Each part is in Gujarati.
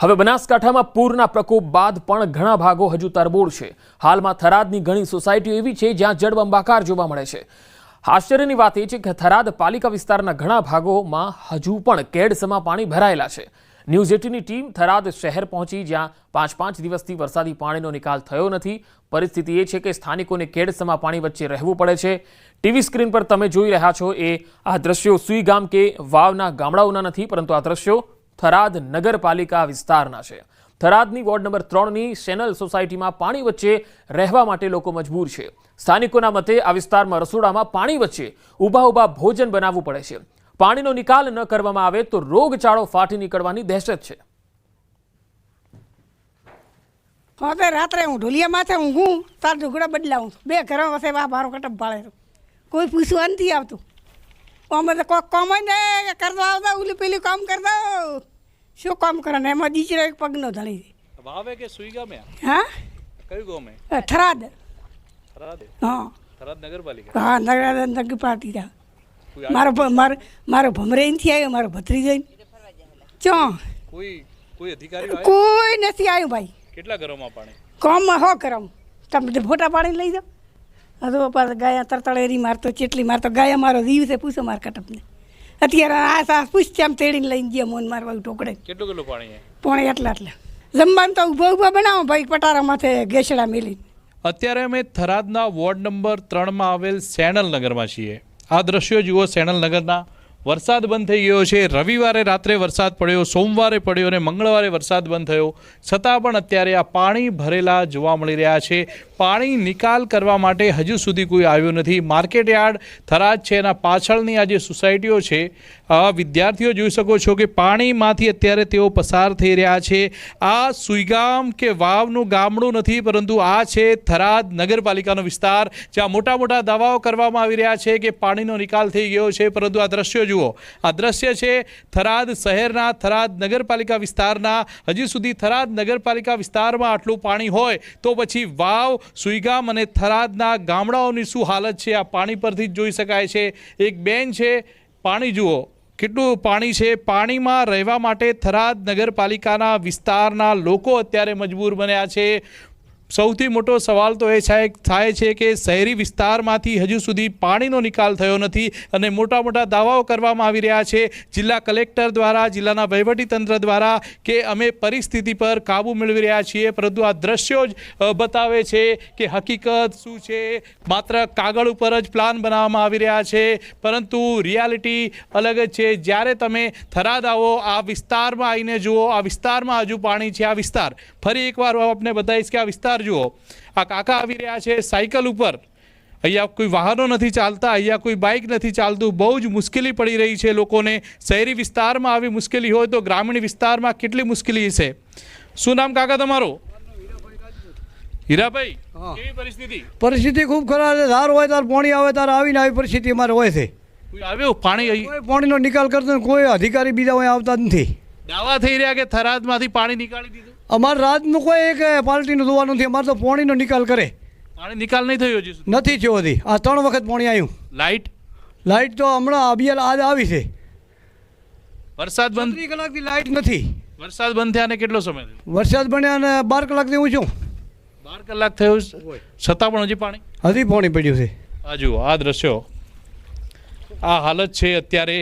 હવે બનાસકાંઠામાં પૂરના પ્રકોપ બાદ પણ ઘણા ભાગો હજુ તરબોળ છે। હાલમાં થરાદની ઘણી સોસાયટીઓ એવી છે જ્યાં જળબંબાકાર જોવા મળે છે। આશ્ચર્યની વાત એ છે કે થરાદ પાલિકા વિસ્તારના ઘણા ભાગોમાં હજુ પણ કેડસમાં પાણી ભરાયેલા છે। ન્યૂઝ 18ની ટીમ થરાદ શહેર પહોંચી, જ્યાં 5 દિવસથી વરસાદી પાણીનો નિકાલ થયો નથી। પરિસ્થિતિ એ છે કે સ્થાનિકોને કેડસમાં પાણી વચ્ચે રહેવું પડે છે। ટીવી સ્ક્રીન પર તમે જોઈ રહ્યા છો એ આ દ્રશ્યો સુઈગામ કે વાવના ગામડાઓના નથી, પરંતુ આ દ્રશ્યો થરાદ નગરપાલિકા વિસ્તારના છે। થરાદની વોર્ડ નંબર 3ની સેનલ સોસાયટીમાં પાણી વચ્ચે રહેવા માટે લોકો મજબૂર છે। સ્થાનિકોના મતે આ વિસ્તારમાં રસોડામાં પાણી વચ્ચે ઊભા ભોજન બનાવવું પડે છે। પાણીનો નિકાલ ન કરવામાં આવે તો રોગચાળો ફાટી નીકળવાની દહેશત છે। हाँ तो रात हूँ ढोलिया माथे हूँ तार ढुकड़ा बदलाऊँ बे घर वसे वहाँ बारो कटप बाड़े कोई पूछवा नहीं आवत અમે તો કોઈ કામ જ નહીં કરતા આવતા ઓલી પેલી કામ કરતા શું કામ કરે ને એમાં દીચરો એક પગનો ધણી વાવે કે સુઈગામે હા કયું ગામ થરાદ થરાદ હા થરાદ નગરપાલિકા હા નગરપાલિકા મારો ભમરે અહીંથી આવ્યો મારો ભત્રીજો ચો કોઈ અધિકારી કોઈ નથી આવ્યું ભાઈ કેટલા ઘરોમાં પાણી કામમાં હો કરમ તમે ફોટા પાડી લઈ જાઓ अदो पर गाया तरतड़ेरी मारतो चेटली मारतो गाया मारो जीव से पूछो मार कटपने अत्यारे आ सास पूछ्याम तेड़ीने लईने गया मोन मारवा टोकड़े કેટલું કેટલું પાણી છે પોણે એટલા જમવાનું તો ઊભા બનાવો ભાઈ પટારા માથે ગેસડા મેલી। અત્યારે અમે થરાદના વોર્ડ નંબર 3માં આવેલ સેનલ નગરમાં છીએ। આ દ્રશ્યો જુઓ સેનલ નગરના। વરસાદ બંધ થઈ ગયો છે। રવિવારે રાત્રે વરસાદ પડ્યો, સોમવારે પડ્યો અને મંગળવારે વરસાદ બંધ થયો, છતાં પણ અત્યારે આ પાણી ભરેલા જોવા મળી રહ્યા છે। પાણી નિકાલ કરવા માટે હજુ સુધી કોઈ આવ્યું નથી। માર્કેટ યાર્ડ થરાદ છે, એના પાછળની આ જે સોસાયટીઓ છે, વિદ્યાર્થીઓ જોઈ શકો છો કે પાણીમાંથી અત્યારે તેઓ પસાર થઈ રહ્યા છે। આ સુઈગામ કે વાવનું ગામડું નથી, પરંતુ આ છે થરાદ નગરપાલિકાનો વિસ્તાર, જ્યાં મોટા મોટા દાવાઓ કરવામાં આવી રહ્યા છે કે પાણીનો નિકાલ થઈ ગયો છે, પરંતુ આ દ્રશ્યો જુઓ। આ દ્રશ્ય છે થરાદ શહેરના, થરાદ નગરપાલિકા વિસ્તારના। હજી સુધી થરાદ નગરપાલિકા વિસ્તારમાં આટલું પાણી હોય તો પછી વાવ, સુઈગામ અને થરાદના ગામડાઓની શું હાલત છે આ પાણી પરથી જ જોઈ શકાય છે। એક બેન છે, પાણી જુઓ કેટલું પાણી છે। પાણીમાં રહેવા માટે થરાદ નગરપાલિકાના વિસ્તારના લોકો અત્યારે મજબૂર બન્યા છે। સૌથી મોટો સવાલ તો એ થાય છે કે શહેરી વિસ્તારમાંથી હજુ સુધી પાણીનો નિકાલ થયો નથી અને મોટા મોટા દાવાઓ કરવામાં આવી રહ્યા છે જિલ્લા કલેક્ટર દ્વારા, જિલ્લાના વહીવટીતંત્ર દ્વારા કે અમે પરિસ્થિતિ પર કાબૂ મેળવી રહ્યા છીએ, પરંતુ આ દ્રશ્યો જ બતાવે છે કે હકીકત શું છે। માત્ર કાગળ ઉપર જ પ્લાન બનાવવામાં આવી રહ્યા છે, પરંતુ રિયાલિટી અલગ જ છે। જ્યારે તમે થરાદ આવો, આ વિસ્તારમાં આવીને જુઓ, આ વિસ્તારમાં હજુ પાણી છે। આ વિસ્તાર ફરી એકવાર આપને બતાવીશ કે આ વિસ્તાર જુઓ। આ કાકા આવી રહ્યા છે સાયકલ ઉપર, અહીંયા કોઈ વાહનો નથી ચાલતા, અહીંયા કોઈ બાઇક નથી ચાલતું। બહુ જ મુશ્કેલી પડી રહી છે લોકોને। શહેરી વિસ્તારમાં આવી મુશ્કેલી હોય તો ગ્રામીણ વિસ્તારમાં કેટલી મુશ્કેલી છે। શું નામ કાકા તમારું? હીરાભાઈ, કેવી પરિસ્થિતિ ખૂબ ખરાબ છે। ધાર હોય તાર પાણી આવે તાર આવીને આવી પરિસ્થિતિ અમારે હોય છે। કોઈ આવ્યો પાણી? કોઈ પાણીનો નિકાલ કરતો કોઈ અધિકારી બીજા હોય આવતા નથી। દાવા થઈ રહ્યા કે થરાદમાંથી પાણી નીકાળી દીધું। અમારે રાતનું કોઈ એક પાર્ટીનું જોવાનું નથી, અમારે તો પાણીનો નિકાલ કરે। પાણી નિકાલ નહીં થયો હજી સુધી? નથી થયો હજી। આ 3 વખત પાણી આવ્યું। લાઇટ તો હમણાં અભિયાલ આજ આવી છે। વરસાદ બંધ 3 કલાકથી લાઇટ નથી। વરસાદ બંધ થયાને કેટલો સમય થયો? વરસાદ બન્યા અને 12 કલાકથી હું છું। 12 કલાક થયો છતાં પણ હજી પાણી પડ્યું છે। આ જુઓ, આ દ્રશ્યો, આ હાલત છે અત્યારે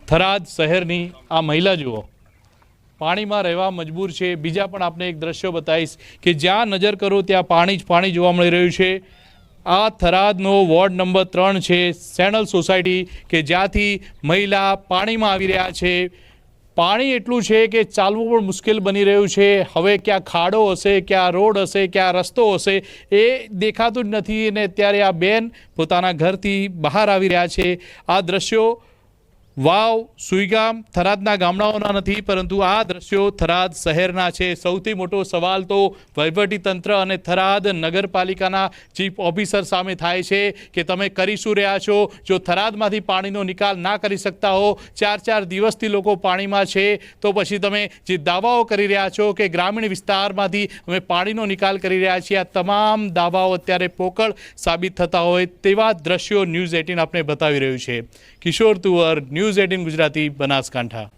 થરાદ શહેરની। આ મહિલા જુઓ પાણીમાં રહેવા મજબૂર છે। બીજા પણ આપણે એક દ્રશ્યો બતાવીશ કે જ્યાં નજર કરો ત્યાં પાણી જ પાણી જોવા મળી રહ્યું છે। આ થરાદનો વોર્ડ નંબર 3 છે, સેનલ સોસાયટી, કે જ્યાંથી મહિલા પાણીમાં આવી રહ્યા છે। પાણી એટલું છે કે ચાલવું પણ મુશ્કેલ બની રહ્યું છે। હવે ક્યાં ખાડો હશે, ક્યાં રોડ હશે, ક્યાં રસ્તો હશે એ દેખાતું જ નથી અને અત્યારે આ બેન પોતાના ઘરથી બહાર આવી રહ્યા છે। આ દ્રશ્યો વાવ, સુઈગામ, થરાદના ગામડાઓના નથી, પરંતુ આ દ્રશ્યો થરાદ શહેરના છે। સૌથી મોટો સવાલ તો વહીવટીતંત્ર અને થરાદ નગરપાલિકાના ચીફ ઓફિસર સામે થાય છે કે તમે કરી શું રહ્યા છો? જો થરાદમાંથી પાણીનો નિકાલ ના કરી શકતા હો, 4 દિવસથી લોકો પાણીમાં છે, તો પછી તમે જે દાવાઓ કરી રહ્યા છો કે ગ્રામીણ વિસ્તારમાંથી અમે પાણીનો નિકાલ કરી રહ્યા છીએ, આ તમામ દાવાઓ અત્યારે પોકળ સાબિત થતા હોય તેવા દ્રશ્યો ન્યૂઝ 18 આપને બતાવી રહ્યું છે। કિશોર તુવર, ન્યૂઝ 18 ગુજરાતી, બનાસકાંઠા।